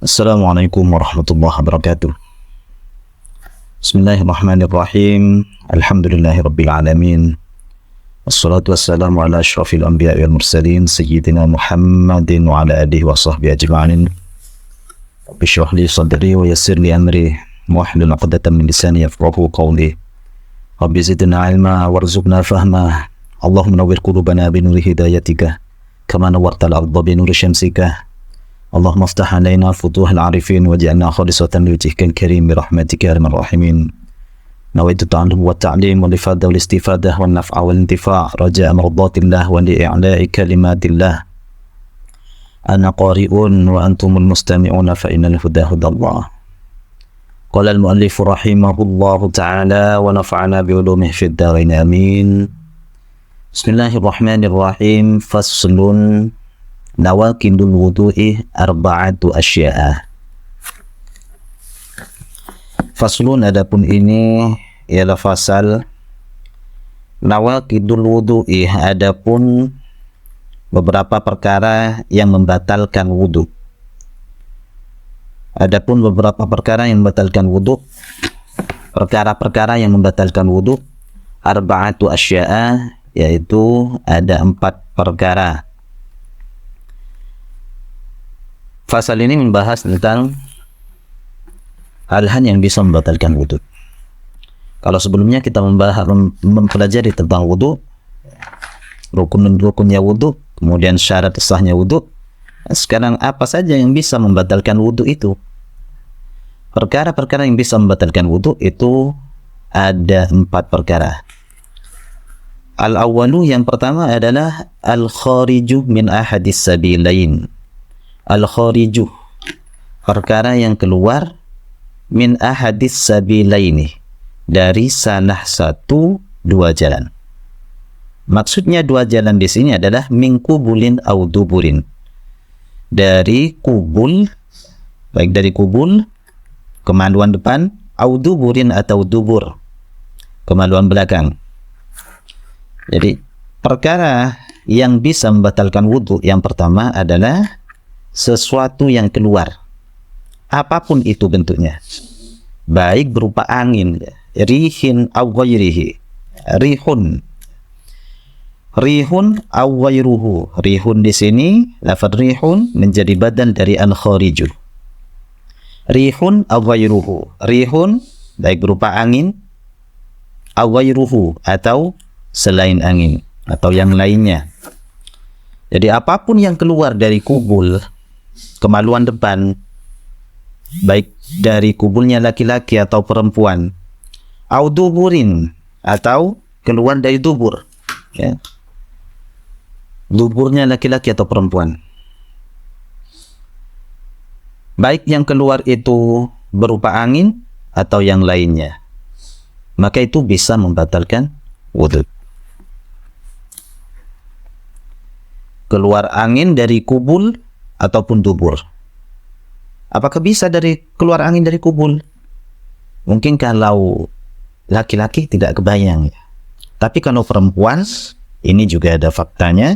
Assalamualaikum warahmatullahi wabarakatuh. Bismillahirrahmanirrahim. Alhamdulillahirabbil alamin. Wassalatu wassalamu ala asyrafil anbiya'i wal mursalin sayyidina Muhammadin wa ala alihi wa sahbihi ajma'in. Rabbi shrah li sadri wa yassir li amri wahlul 'uqdatam min lisani yafqahu qawli. Rabbi zidna 'ilma warzuqna fahma. Allahumma nawwir qulubana bi nuri hidayatika kama nawwartal arda bi nuri syamsika. Allahumma aftah alaina futuhal arifin waj'alna khalisatan liwajhikal karim bi rahmatika ya arhamar rahimin. Nawaitu ta'allum wa ta'lim wal ifada wal istifadah wan naf'a wal intifa' raja'a mardatillah wa li'i'la'i kalimatillah. Ana qari'un wa antumul mustami'una fa innal huda hudallah. Qala al-mu'allif rahimahullahu ta'ala wa nafa'ana bi ulumihi fid dharain amin. Bismillahirrahmanirrahim. Faslun nawaqidul wudu'i arba'atu asya'a. Faslun, adapun ini ialah fasal nawaqidul wudu'i, adapun beberapa perkara yang membatalkan wudu. Adapun beberapa perkara yang membatalkan wudu, perkara-perkara yang membatalkan wudu, arba'atu asya'a, yaitu ada 4 perkara. Fasal ini membahas tentang hal-hal yang bisa membatalkan wudhu. Kalau sebelumnya kita mempelajari tentang wudhu, rukun-rukunnya wudhu, kemudian syarat sahnya wudhu. Sekarang apa saja yang bisa membatalkan wudhu itu? Perkara-perkara yang bisa membatalkan wudhu itu ada 4 perkara. Al-awwalu, yang pertama adalah al-khariju min ahadis sabilain. Al-khariju, perkara yang keluar, min ahadis sabilaini, dari salah satu 2 jalan. Maksudnya 2 jalan di sini adalah min kubulin au duburin, dari kubul, baik dari kubul, kemaluan depan, au duburin atau dubur, kemaluan belakang. Jadi perkara yang bisa membatalkan wudhu yang pertama adalah sesuatu yang keluar, apapun itu bentuknya, baik berupa angin, rihin aw ghairihi, rihun aw ghairuhu. Rihun di sini, lafaz rihun menjadi badan dari al-khariju. Rihun aw ghairuhu, rihun baik berupa angin, aw ghairuhu atau selain angin atau yang lainnya. Jadi apapun yang keluar dari kubul, kemaluan depan, baik dari kubulnya laki-laki atau perempuan, au duburin, atau keluar dari dubur, ya, duburnya laki-laki atau perempuan, baik yang keluar itu berupa angin atau yang lainnya, maka itu bisa membatalkan wudhu. Keluar angin dari kubul ataupun dubur. Apakah bisa keluar angin dari kubul? Mungkin kalau laki-laki tidak kebayang, ya. Tapi kalau perempuan, ini juga ada faktanya,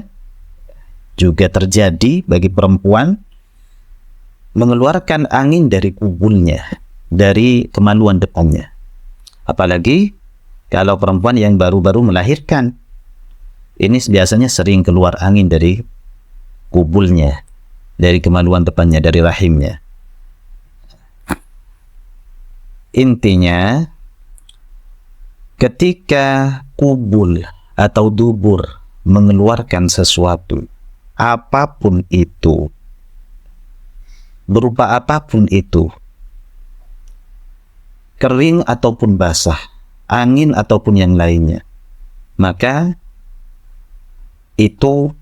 juga terjadi bagi perempuan mengeluarkan angin dari kubulnya, dari kemaluan depannya. Apalagi kalau perempuan yang baru-baru melahirkan, ini biasanya sering keluar angin dari kubulnya, dari kemaluan depannya, dari rahimnya. Intinya, ketika kubul atau dubur mengeluarkan sesuatu, apapun itu, berupa apapun itu, kering ataupun basah, angin ataupun yang lainnya, maka itu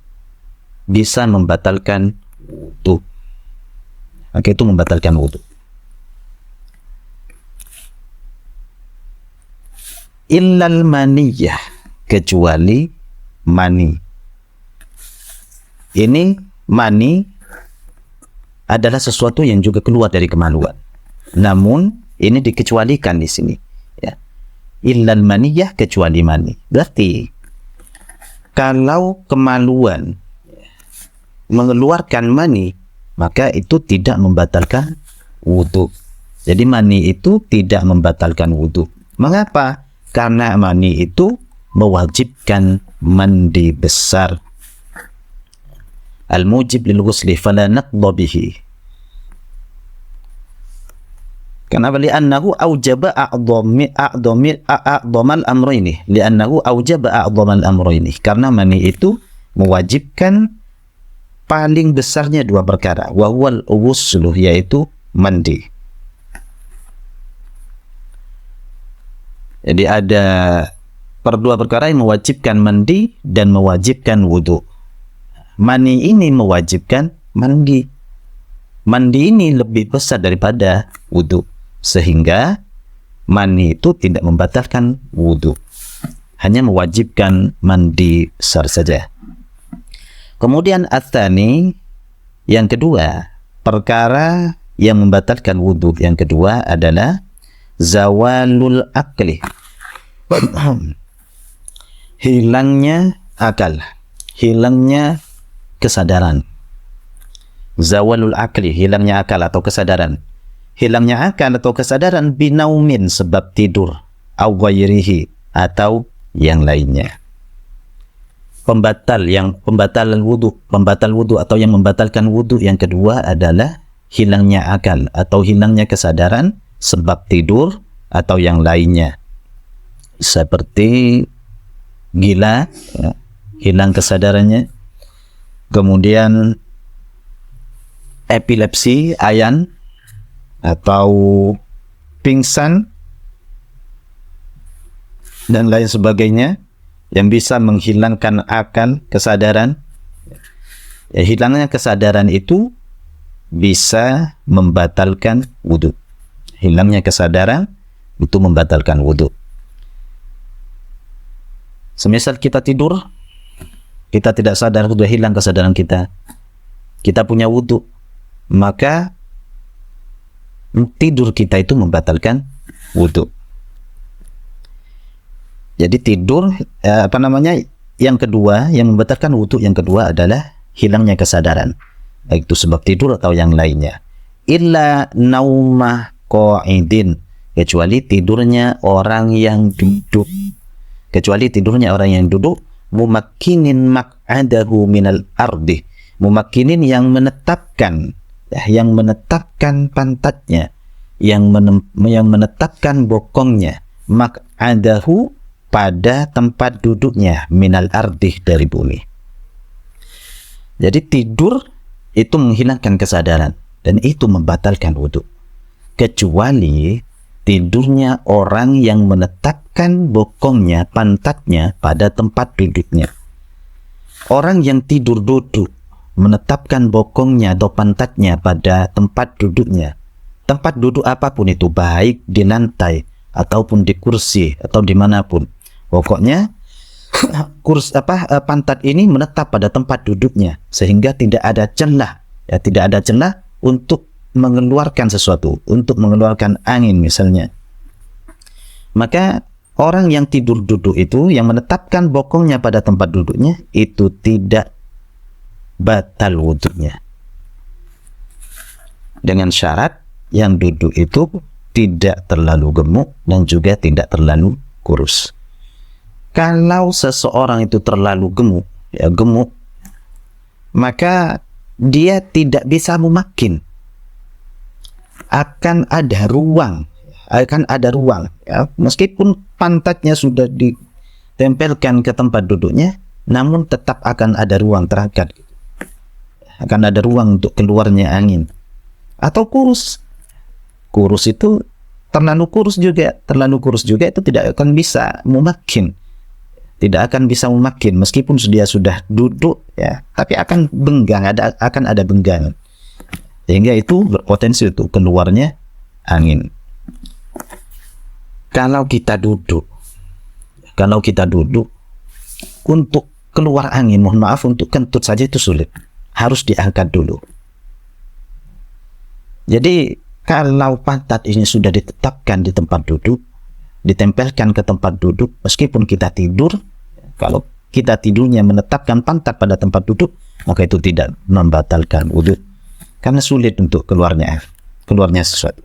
bisa membatalkan wudhu. Maka itu membatalkan wudhu. Illal maniyah, kecuali mani. Ini mani adalah sesuatu yang juga keluar dari kemaluan. Namun ini dikecualikan di sini, ya. Illal maniyah, kecuali mani. Berarti kalau kemaluan mengeluarkan mani, maka itu tidak membatalkan wudhu. Jadi mani itu tidak membatalkan wudhu. Mengapa? Karena mani itu mewajibkan mandi besar. Al-mujib lil ghusli fala naqdha bihi. Kenapa? Li'annahu awjaba a'dhamal amrayni. Li'annahu awjaba a'dhamal amrayni. Karena mani itu mewajibkan paling besarnya dua perkara. Wa huwal ghuslu, yaitu mandi. Jadi ada dua perkara yang mewajibkan mandi dan mewajibkan wudhu. Mani ini mewajibkan mandi. Mandi ini lebih besar daripada wudhu, sehingga mani itu tidak membatalkan wudhu, hanya mewajibkan mandi besar saja. Kemudian atsani, yang kedua, perkara yang membatalkan wudhu yang kedua adalah zawalul akli, hilangnya akal, hilangnya kesadaran. Zawalul akli, hilangnya akal atau kesadaran. Hilangnya akal atau kesadaran binaumin, sebab tidur, au ghairihi, atau yang lainnya. Pembatal wudhu atau yang membatalkan wudhu yang kedua adalah hilangnya akal atau hilangnya kesadaran sebab tidur atau yang lainnya. Seperti gila, ya, hilang kesadarannya. Kemudian epilepsi, ayan, atau pingsan dan lain sebagainya yang bisa menghilangkan akal, kesadaran. Ya, hilangnya kesadaran itu bisa membatalkan wudhu. Hilangnya kesadaran itu membatalkan wudhu. Semisal kita tidur, kita tidak sadar, sudah hilang kesadaran kita. Kita punya wudhu, maka tidur kita itu membatalkan wudhu. Jadi tidur, yang kedua, yang membatalkan wudhu yang kedua adalah hilangnya kesadaran, baik itu sebab tidur atau yang lainnya. Illa naumah qa'idin, kecuali tidurnya orang yang duduk. Kecuali tidurnya orang yang duduk, mumakkinin maq'adahu minal ardi, mumakkinin yang menetapkan, yang menetapkan pantatnya, yang menetapkan bokongnya, maq'adahu, pada tempat duduknya, minal ardi, dari bumi. Jadi tidur itu menghilangkan kesadaran dan itu membatalkan wudhu, kecuali tidurnya orang yang menetapkan bokongnya, pantatnya pada tempat duduknya. Orang yang tidur duduk menetapkan bokongnya atau pantatnya pada tempat duduknya, tempat duduk apapun itu, baik di lantai ataupun di kursi atau dimanapun, pokoknya pantat ini menetap pada tempat duduknya sehingga tidak ada celah, ya, tidak ada celah untuk mengeluarkan sesuatu, untuk mengeluarkan angin misalnya. Maka orang yang tidur duduk itu, yang menetapkan bokongnya pada tempat duduknya, itu tidak batal wudhunya, dengan syarat yang duduk itu tidak terlalu gemuk dan juga tidak terlalu kurus. Kalau seseorang itu terlalu gemuk, ya gemuk, maka dia tidak bisa memakin. Akan ada ruang, ya, meskipun pantatnya sudah ditempelkan ke tempat duduknya, namun tetap akan ada ruang terangkat. Akan ada ruang untuk keluarnya angin. Atau kurus. Kurus itu terlalu kurus juga itu tidak akan bisa memakin. Tidak akan bisa memakin meskipun dia sudah duduk, ya, tapi akan benggang, akan ada benggangan. Sehingga itu berpotensi untuk keluarnya angin. Kalau kita duduk untuk keluar angin, mohon maaf, untuk kentut saja itu sulit. Harus diangkat dulu. Jadi kalau pantat ini sudah ditetapkan di tempat duduk, ditempelkan ke tempat duduk, meskipun kita tidur, kalau kita tidurnya menetapkan pantat pada tempat duduk, maka itu tidak membatalkan wudhu. karena sulit untuk keluarnya sesuatu.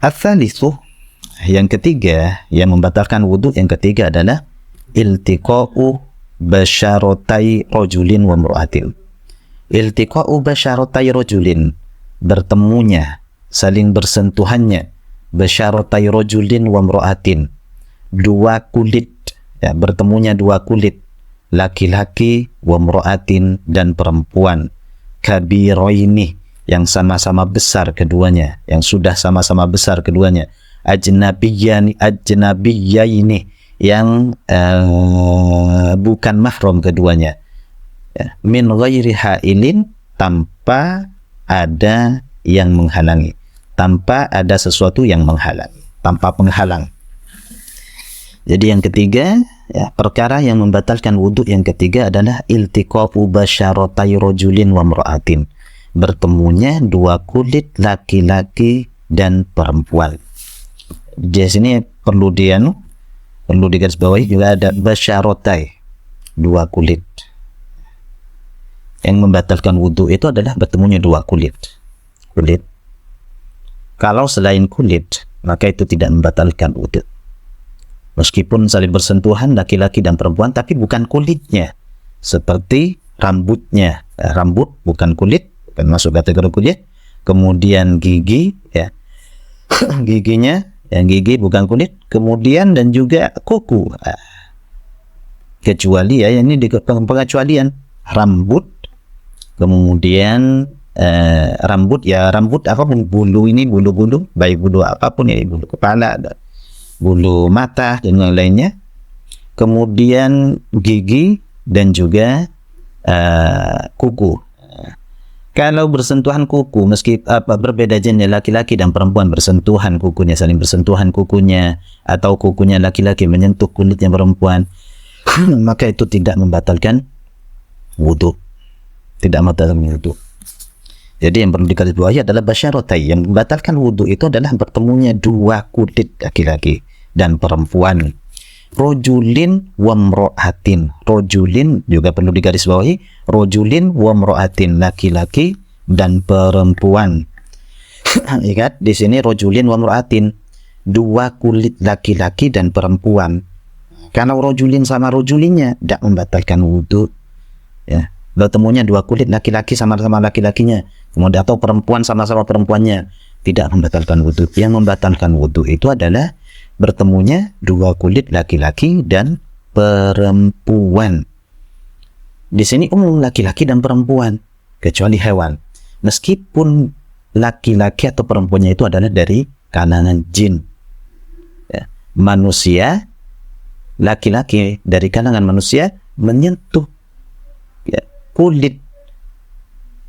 Ats-tsalitsu, yang ketiga yang membatalkan wudu yang ketiga adalah iltiqa'u basyaratai rajulin wa imra'atin. Iltiqa'u basyaratai rajulin, bertemunya, saling bersentuhannya, basyaratai rajulin wa imra'atin, dua kulit, ya, bertemunya dua kulit, laki-laki, wa imra'atin, dan perempuan, kabiraini, yang sama-sama besar keduanya, yang sudah sama-sama besar keduanya, ajnabiyaini, yang bukan mahram keduanya, ya, min ghairi hailin, tanpa ada yang menghalangi, tanpa ada sesuatu yang menghalangi, tanpa penghalang. Jadi yang ketiga, ya, perkara yang membatalkan wudhu yang ketiga adalah iltiqa'u basyaratai rajulin wa imra'atin, bertemunya dua kulit laki-laki dan perempuan. Di sini perlu digarisbawahi juga ada basyaratai, dua kulit. Yang membatalkan wudhu itu adalah bertemunya dua kulit. Kalau selain kulit, maka itu tidak membatalkan wudhu. Meskipun saling bersentuhan laki-laki dan perempuan, tapi bukan kulitnya, seperti rambutnya. Rambut bukan kulit, bukan masuk kategori kulit. Kemudian gigi, ya, giginya, yang gigi bukan kulit. Kemudian dan juga kuku, kecuali, ya, ini di pengecualian rambut. Kemudian rambut, ya, rambut apapun, bulu ini, bulu-bulu, baik bulu apapun, ya, bulu kepala, bulu mata dan yang lainnya. Kemudian gigi dan juga kuku. Kalau bersentuhan kuku, meski berbeda jenis, laki-laki dan perempuan bersentuhan kukunya, saling bersentuhan kukunya, atau kukunya laki-laki menyentuh kulitnya perempuan, maka itu tidak membatalkan wudhu. Tidak membatalkan wudhu. Jadi yang perlu digarisbawahi adalah basyaratai, yang membatalkan wudhu itu adalah bertemunya dua kulit laki-laki dan perempuan. Rojulin wa imra'atin, rojulin juga perlu digarisbawahi, rojulin wa imra'atin, laki-laki dan perempuan. Ingat di sini rojulin wa imra'atin, dua kulit laki-laki dan perempuan. Kalau rojulin sama rojulinnya tidak membatalkan wudhu, ya. Bertemunya dua kulit laki-laki sama-sama laki-lakinya, kemudian atau perempuan sama-sama perempuannya, tidak membatalkan wudhu. Yang membatalkan wudhu itu adalah bertemunya dua kulit laki-laki dan perempuan. Di sini umum laki-laki dan perempuan, kecuali hewan. Meskipun laki-laki atau perempuannya itu adalah dari kalangan jin, ya. Manusia, laki-laki dari kalangan manusia menyentuh, ya, kulit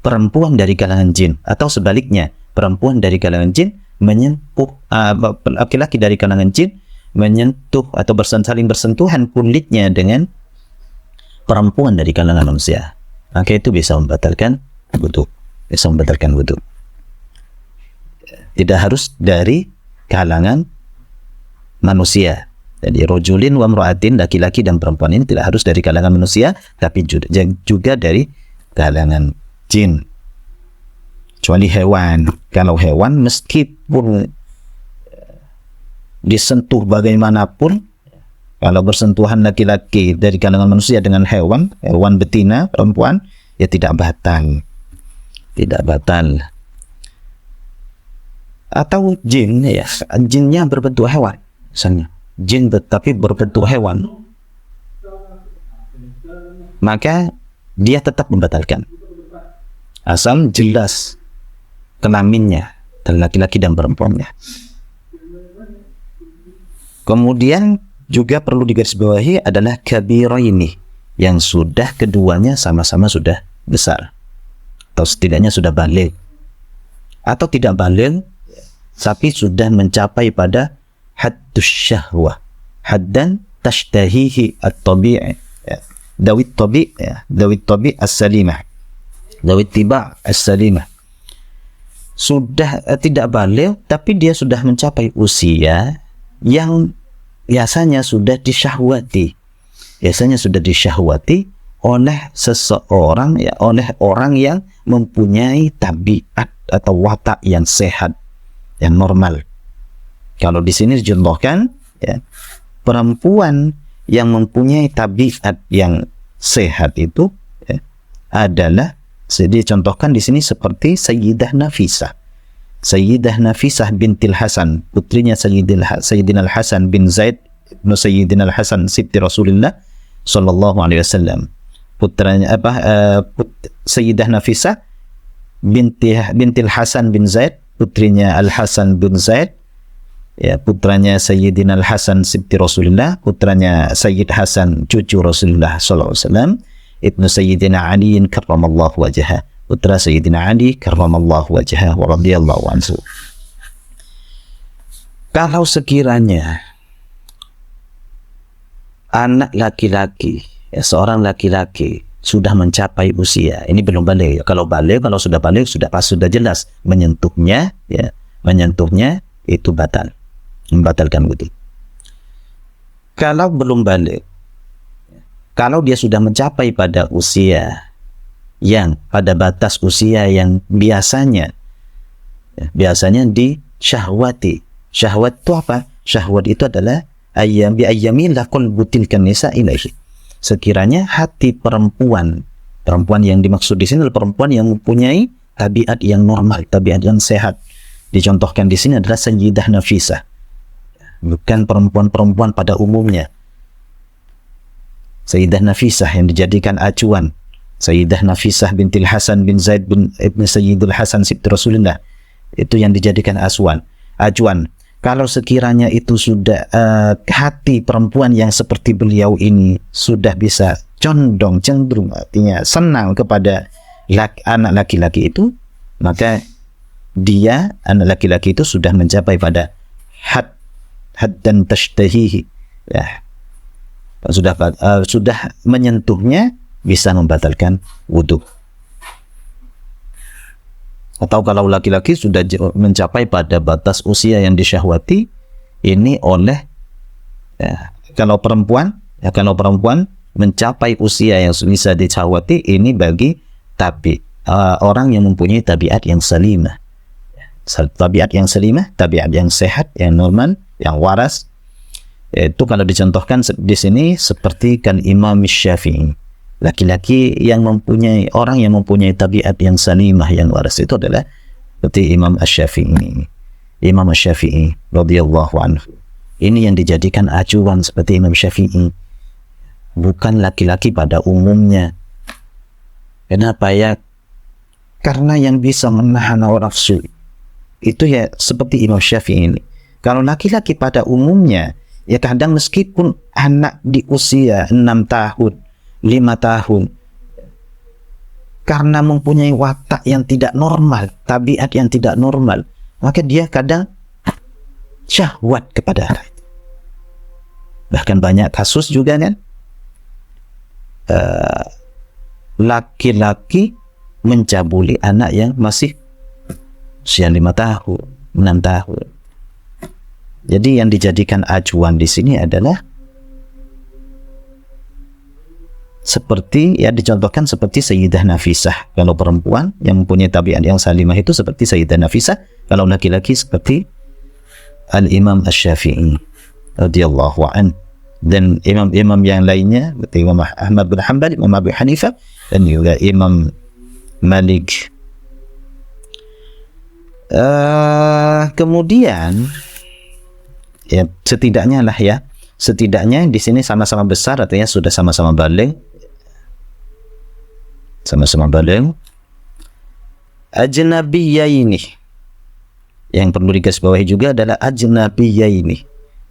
perempuan dari kalangan jin, atau sebaliknya, perempuan dari kalangan jin menyentuh laki-laki dari kalangan jin menyentuh atau saling bersentuhan kulitnya dengan perempuan dari kalangan manusia, maka itu bisa membatalkan wudhu. Tidak harus dari kalangan manusia. Jadi rojulin wa imra'atin, laki-laki dan perempuan ini tidak harus dari kalangan manusia, tapi juga dari kalangan jin. Kecuali hewan. Kalau hewan meskipun disentuh bagaimanapun, kalau bersentuhan laki-laki dari kalangan manusia dengan hewan betina, perempuan, ya tidak batal. Atau jin, ya, jinnya berbentuk hewan, misalnya jin tapi berbentuk hewan, maka dia tetap membatalkan, asal jelas kelaminnya dan laki-laki dan perempuannya. Kemudian juga perlu digarisbawahi adalah kabiraini, yang sudah keduanya sama-sama sudah besar, atau setidaknya sudah baligh, atau tidak baligh tapi sudah mencapai pada haddus syahwah, haddan tashtahihi at-tabi'i, ya, dawit tabi' as-salimah, dawit tiba' as-salimah. Sudah tidak baligh tapi dia sudah mencapai usia yang biasanya sudah disyahwati, biasanya sudah disyahwati oleh seseorang, ya, oleh orang yang mempunyai tabiat atau watak yang sehat, yang normal. Kalau di sini dicontohkan, ya, perempuan yang mempunyai tabiat yang sehat itu, ya, adalah dicontohkan di sini seperti Sayyidah Nafisah. Sayyidah Nafisah bintil Hasan, putrinya Sayyidina Al-Hasan bin Zaid ibnu Sayyidina Al-Hasan sibti Rasulullah sallallahu alaihi wasallam. Putranya Sayyidah Nafisah bintil Hasan bin Zaid, putrinya Al-Hasan bin Zaid, ya, putranya Sayyidina Al-Hasan sibti Rasulullah, putranya Sayyid Hasan cucu Rasulullah sallallahu alaihi wasallam, ibnu Sayyidina Ali karramallahu wajhah, putra Sayyidina Ali karramallahu wajhah wa radhiyallahu anhu. Kalau sekiranya anak laki-laki, ya, seorang laki-laki sudah mencapai usia, ini belum balik. Kalau balik, kalau sudah balik, sudah jelas menyentuhnya, ya, menyentuhnya itu batal, membatalkan wudu. Kalau belum balik, kalau dia sudah mencapai pada usia yang pada batas usia yang biasanya, ya, biasanya disyahwati. Syahwat itu apa? Syahwat itu adalah ayyamillah qalbu tilkan nisa ilaihi. Sekiranya hati perempuan yang dimaksud di sini adalah perempuan yang mempunyai tabiat yang normal, tabiat yang sehat. Dicontohkan di sini adalah Sayyidah Nafisah, bukan perempuan-perempuan pada umumnya. Sayyidah Nafisah yang dijadikan acuan, Sayyidah Nafisah bintil Hasan bin Zaid bin ibn Sayyidul Hasan sibti Rasulullah, itu yang dijadikan acuan. Kalau sekiranya itu sudah hati perempuan yang seperti beliau ini sudah bisa cenderung, artinya senang kepada anak laki-laki itu, maka dia, anak laki-laki itu sudah mencapai pada had dan tashtahihi, ya, sudah menyentuhnya, bisa membatalkan wudu. Atau kalau laki-laki sudah mencapai pada batas usia yang disyahwati, ini oleh, ya, kalau perempuan mencapai usia yang bisa disyahwati, ini bagi orang yang mempunyai tabiat yang salimah, tabiat yang sehat, yang normal, yang waras. Itu kalau dicontohkan di sini seperti kan Imam Syafi'i, laki-laki yang mempunyai, orang yang mempunyai tabiat yang salimah, yang waras, itu adalah seperti Imam Syafi'i radhiyallahu anhu. Ini yang dijadikan acuan seperti Imam Syafi'i, bukan laki-laki pada umumnya. Kenapa ya? Karena yang bisa menahan hawa nafsu itu ya seperti Imam Syafi'i ini. Kalau laki-laki pada umumnya, ya kadang meskipun anak di usia 6 tahun, 5 tahun, karena mempunyai watak yang tidak normal, tabiat yang tidak normal, maka dia kadang syahwat kepada anak itu. Bahkan banyak kasus juga kan, laki-laki mencabuli anak yang masih usia 5 tahun, 6 tahun. Jadi yang dijadikan acuan di sini adalah seperti, ya, dicontohkan seperti Sayyidah Nafisah. Kalau perempuan yang mempunyai tabiat yang salimah itu seperti Sayyidah Nafisah. Kalau laki-laki seperti Al-Imam Asy-Syafi'i radhiyallahu an, dan imam-imam yang lainnya seperti Imam Ahmad bin Hanbal, Imam Abu Hanifah, dan juga Imam Malik. Kemudian, ya, setidaknya di sini sama-sama besar, artinya sudah sama-sama balik. Ajnabiyaini, yang perlu digarisbawahi juga adalah ajnabiyaini.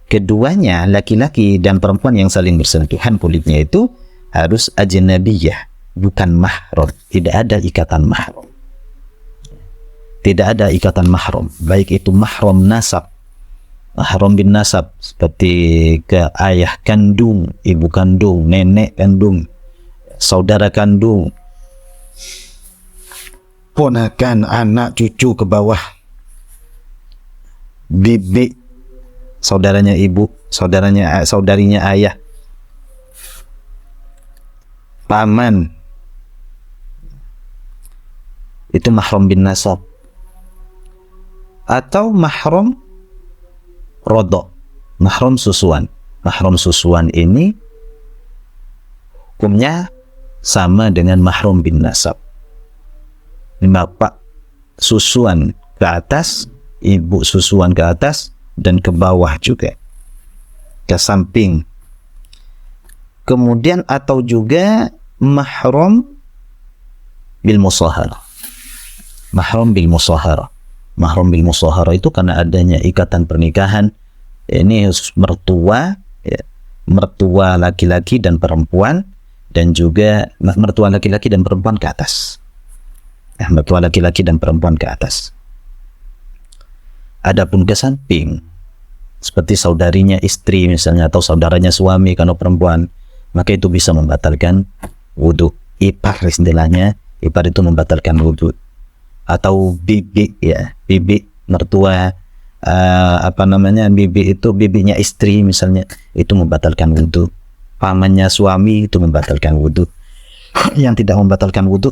Keduanya, laki-laki dan perempuan yang saling bersentuhan kulitnya itu harus ajnabiyah, bukan mahram. Tidak ada ikatan mahram. Baik itu mahram nasab, mahram bin nasab, seperti ke ayah kandung, ibu kandung, nenek kandung, saudara kandung, ponakan, anak, cucu ke bawah, bibi, saudaranya ibu, saudarinya ayah, paman, itu mahram bin nasab. Atau mahram rodok, mahram susuan. Mahram susuan ini hukumnya sama dengan mahram bin nasab. Ini bapak susuan ke atas, ibu susuan ke atas, dan ke bawah juga, ke samping. Kemudian atau juga mahram bil musahara. Mahram bil musahara. Mahram bil musahara itu karena adanya ikatan pernikahan. Ini mertua, ya, mertua laki-laki dan perempuan, dan juga mertua laki-laki dan perempuan ke atas. Mertua laki-laki dan perempuan ke atas. Adapun ke samping, seperti saudarinya istri misalnya, atau saudaranya suami kalau perempuan, maka itu bisa membatalkan wudhu. Ipar istilahnya, ipar itu membatalkan wudhu. Atau bibi, ya, bibi mertua, bibi itu bibinya istri misalnya, itu membatalkan wudhu. Pamannya suami itu membatalkan wudhu. Yang tidak membatalkan wudhu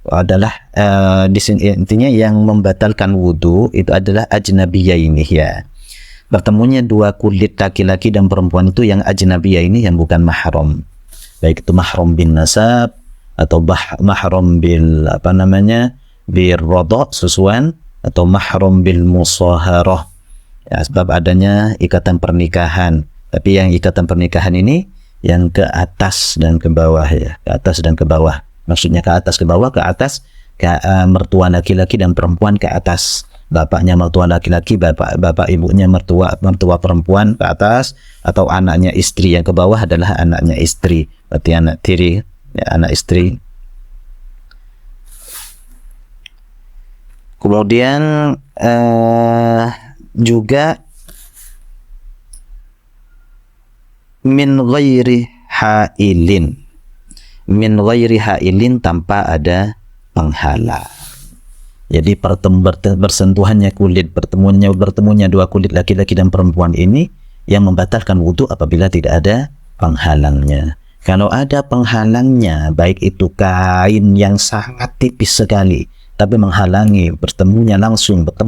adalah di sini intinya yang membatalkan wudhu itu adalah ajnabiyah ini, ya. Bertemunya dua kulit laki-laki dan perempuan itu yang ajnabiyah ini, yang bukan mahram. Baik itu mahram bin nasab atau mahram bil bil rodok susuan, atau mahram bil musaharah, ya, sebab adanya ikatan pernikahan. Tapi yang ikatan pernikahan ini yang ke atas dan ke bawah, ya, ke atas dan ke bawah. Maksudnya ke atas ke bawah, ke atas mertua laki-laki dan perempuan ke atas. Bapaknya mertua laki-laki, bapak ibunya mertua perempuan ke atas, atau anaknya istri yang ke bawah adalah anaknya istri, berarti anak tiri, ya, anak istri. Kemudian juga min ghairi hailin, min ghairi hailin, tanpa ada penghalang. Jadi bersentuhannya kulit, bertemunya dua kulit laki-laki dan perempuan ini yang membatalkan wudhu apabila tidak ada penghalangnya. Kalau ada penghalangnya, baik itu kain yang sangat tipis sekali, tapi menghalangi bertemu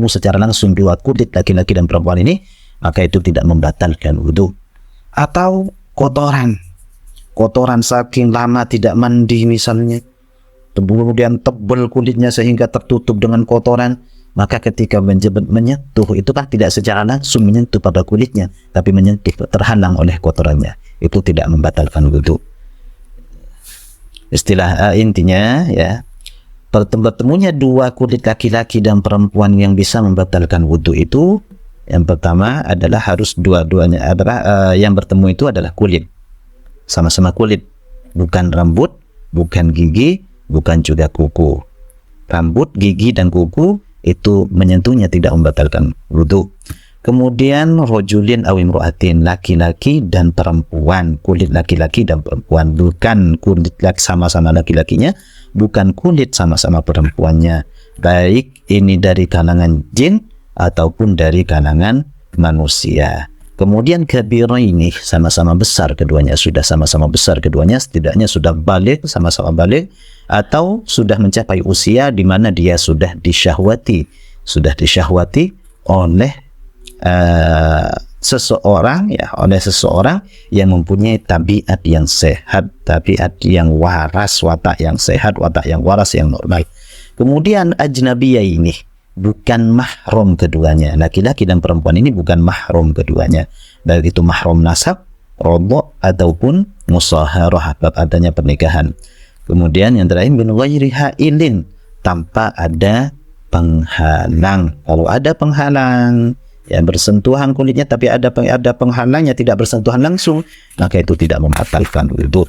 secara langsung dua kulit laki-laki dan perempuan ini, maka itu tidak membatalkan wudhu. Atau kotoran saking lama tidak mandi misalnya, kemudian tebal kulitnya sehingga tertutup dengan kotoran, maka ketika menyentuh itu kan tidak secara langsung menyentuh pada kulitnya, tapi menyentuh terhalang oleh kotorannya, itu tidak membatalkan wudhu. Istilah intinya, ya, bertemunya dua kulit laki-laki dan perempuan yang bisa membatalkan wudhu itu, yang pertama adalah harus dua-duanya adalah yang bertemu itu adalah kulit, sama-sama kulit, bukan rambut, bukan gigi, bukan juga kuku. Rambut, gigi, dan kuku itu menyentuhnya tidak membatalkan wudhu. Kemudian rojulin aw imro'atin, laki-laki dan perempuan, kulit laki-laki dan perempuan, bukan kulit sama-sama laki-lakinya, bukan kulit sama-sama perempuannya, baik ini dari kalangan jin ataupun dari kalangan manusia. Kemudian kabira ini sama-sama besar keduanya, sudah sama-sama besar keduanya, setidaknya sudah balik, sama-sama balik, atau sudah mencapai usia di mana dia sudah disyahwati oleh seseorang, ya, oleh seseorang yang mempunyai tabiat yang sehat, tabiat yang waras, watak yang sehat, watak yang waras, yang normal. Kemudian ajnabiyah ini bukan mahram keduanya, laki-laki dan perempuan ini bukan mahram keduanya, baik itu mahram nasab, rodok, ataupun musaharah, bab adanya pernikahan. Kemudian yang terakhir min ghairi hailin, tanpa ada penghalang. Kalau ada penghalang, ya, bersentuhan kulitnya tapi ada penghalangnya, tidak bersentuhan langsung, maka itu tidak membatalkan wudhu.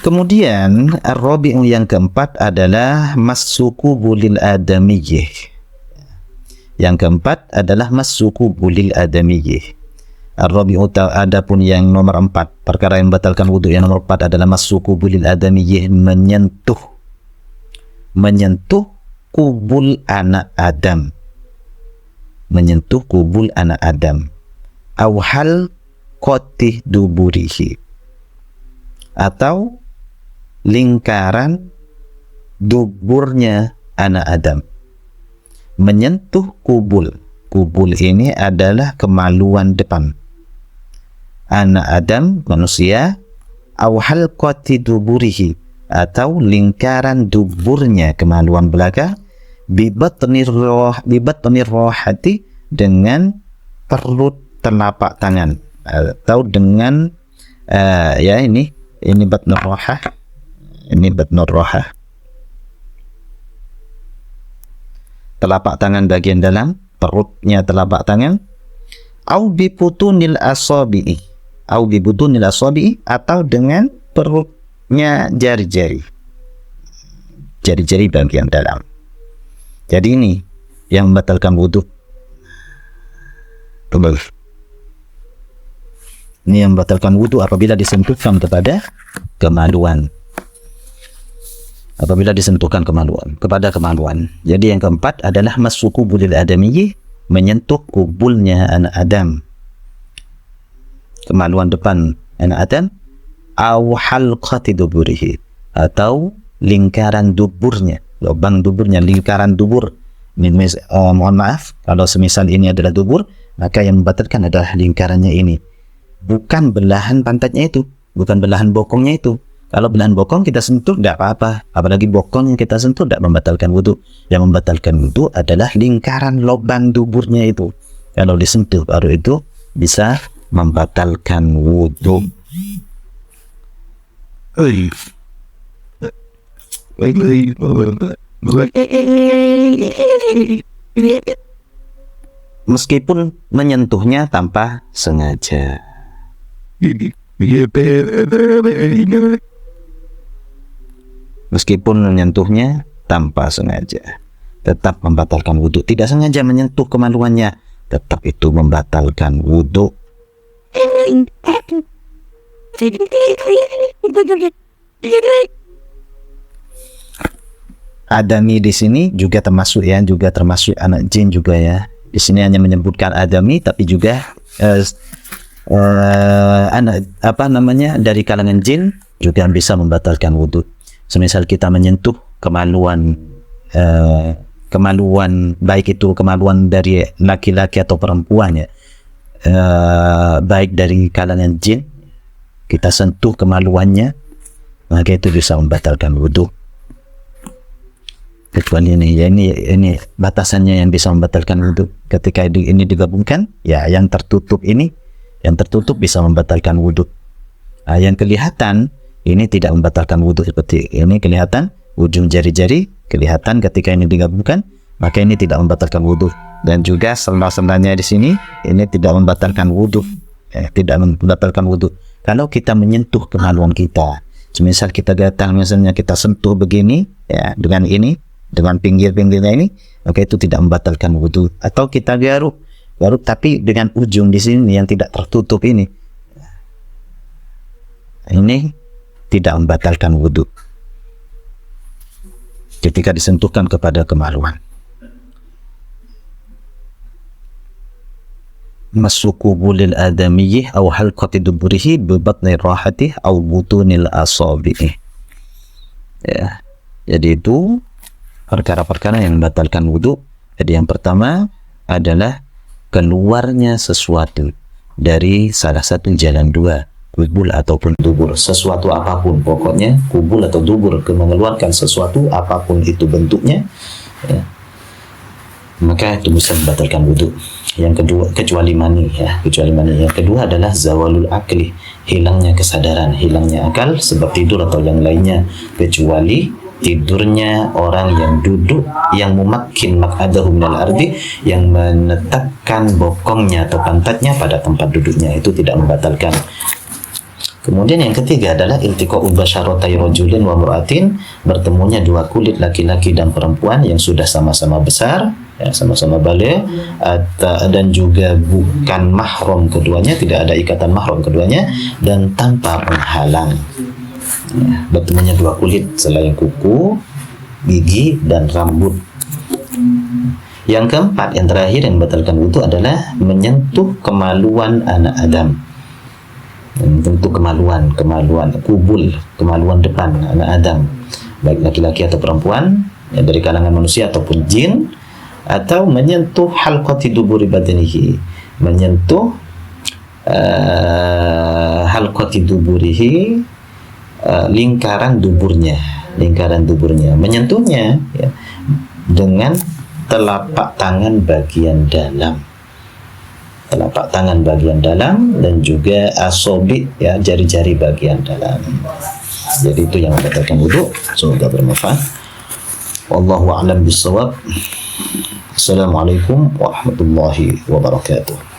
Kemudian ar-rabi'u yang keempat adalah massuku bulil adamiyyih. Yang keempat adalah massuku bulil adamiyyih. Ar-rabi'u, adapun yang nomor 4, perkara yang membatalkan wudhu yang nomor 4 adalah massuku bulil adamiyyih, menyentuh kubul anak Adam, menyentuh kubul anak Adam, awhal qatih duburihi, atau lingkaran duburnya anak Adam. Menyentuh kubul. Kubul ini adalah kemaluan depan anak Adam, manusia, au halqati duburihi, atau lingkaran duburnya, kemaluan belakang, bibatnir rohati, dengan perut telapak tangan, atau dengan ya ini batnur rohah, ini batnur rohah, telapak tangan bagian dalam, perutnya telapak tangan, au bibutunil asabi'i, au bibutunil asabi'i, atau dengan perutnya jari-jari, jari-jari bagian dalam. Jadi ini yang membatalkan wudu. Ini yang membatalkan wudu apabila disentuhkan kepada kemaluan. Apabila disentuhkan kepada kemaluan. Jadi yang keempat adalah masuk kubulil adamiyyi, menyentuh kubulnya anak Adam, kemaluan depan anak Adam, au halqati duburihi, atau lingkaran duburnya, lubang duburnya, lingkaran dubur. Mohon maaf, kalau semisal ini adalah dubur, maka yang membatalkan adalah lingkarannya ini, bukan belahan pantatnya itu, bukan belahan bokongnya itu. Kalau belahan bokong kita sentuh tidak apa-apa, apalagi bokong yang kita sentuh tidak membatalkan wudu. Yang membatalkan wudu adalah lingkaran lubang duburnya itu. Kalau disentuh baru itu bisa membatalkan wudu. Meskipun menyentuhnya tanpa sengaja. Meskipun menyentuhnya tanpa sengaja, tetap membatalkan wudu. Tidak sengaja menyentuh kemaluannya, tetap itu membatalkan wudu. Adami di sini juga termasuk ya, juga termasuk anak jin juga ya. Di sini hanya menyebutkan adami, tapi juga anak dari kalangan jin juga bisa membatalkan wudu. Semisal kita menyentuh kemaluan baik itu kemaluan dari laki-laki atau perempuan ya, baik dari kalangan jin, kita sentuh kemaluannya, maka itu bisa membatalkan wudu. Kecuali ini ya, ini batasannya yang bisa membatalkan wudu. Ketika ini digabungkan, ya yang tertutup bisa membatalkan wudu. Yang kelihatan ini tidak membatalkan wudu, seperti ini kelihatan ujung jari-jari kelihatan. Ketika ini digabungkan, maka ini tidak membatalkan wudu. Dan juga sela-selanya di sini ini tidak membatalkan wudu, tidak membatalkan wudu. Kalau kita menyentuh kemaluan kita, semisal kita datang, misalnya kita sentuh begini ya, dengan ini, dengan pinggir-pinggirnya ini, maka itu tidak membatalkan wudu. Atau kita garuk tapi dengan ujung di sini yang tidak tertutup ini tidak membatalkan wudu ketika disentuhkan kepada kemaluan. Masukubulil adamiyyi aw halqati duburihi bi batni rahati aw butunil asabi'i. Ya. Jadi itu perkara-perkara yang membatalkan wudu. Jadi yang pertama adalah keluarnya sesuatu dari salah satu jalan dua, kubul ataupun dubur, sesuatu apapun, pokoknya kubul atau dubur, mengeluarkan sesuatu apapun itu bentuknya ya, maka itu bisa membatalkan wudu. Yang kedua, kecuali mani ya, kecuali mani. Yang kedua adalah zawalul akli, hilangnya kesadaran, hilangnya akal sebab tidur atau yang lainnya, kecuali tidurnya orang yang duduk, yang mumakkin maq'adahu minal ardi, yang menetapkan bokongnya atau pantatnya pada tempat duduknya, itu tidak membatalkan. Kemudian yang ketiga adalah iltiqa'u basyaratai rajulin wa mur'atin, bertemunya dua kulit laki-laki dan perempuan yang sudah sama-sama besar ya, sama-sama baligh, dan juga bukan mahram keduanya, tidak ada ikatan mahram keduanya, dan tanpa penghalang ya, bertemunya dua kulit selain kuku, gigi, dan rambut. Yang keempat, yang terakhir yang membatalkan wudu adalah menyentuh kemaluan anak Adam. Tentu kemaluan kubul, kemaluan depan anak Adam, baik laki-laki atau perempuan, ya, dari kalangan manusia ataupun jin, atau menyentuh halqati duburi badanihi, menyentuh halqati duburihi, lingkaran duburnya, menyentuhnya, ya, dengan telapak tangan bagian dalam dan juga asobi, ya, jari-jari bagian dalam. Jadi itu yang membatalkan wudu. Semoga bermanfaat. Wallahu a'lam bishawab. Assalamualaikum warahmatullahi wabarakatuh.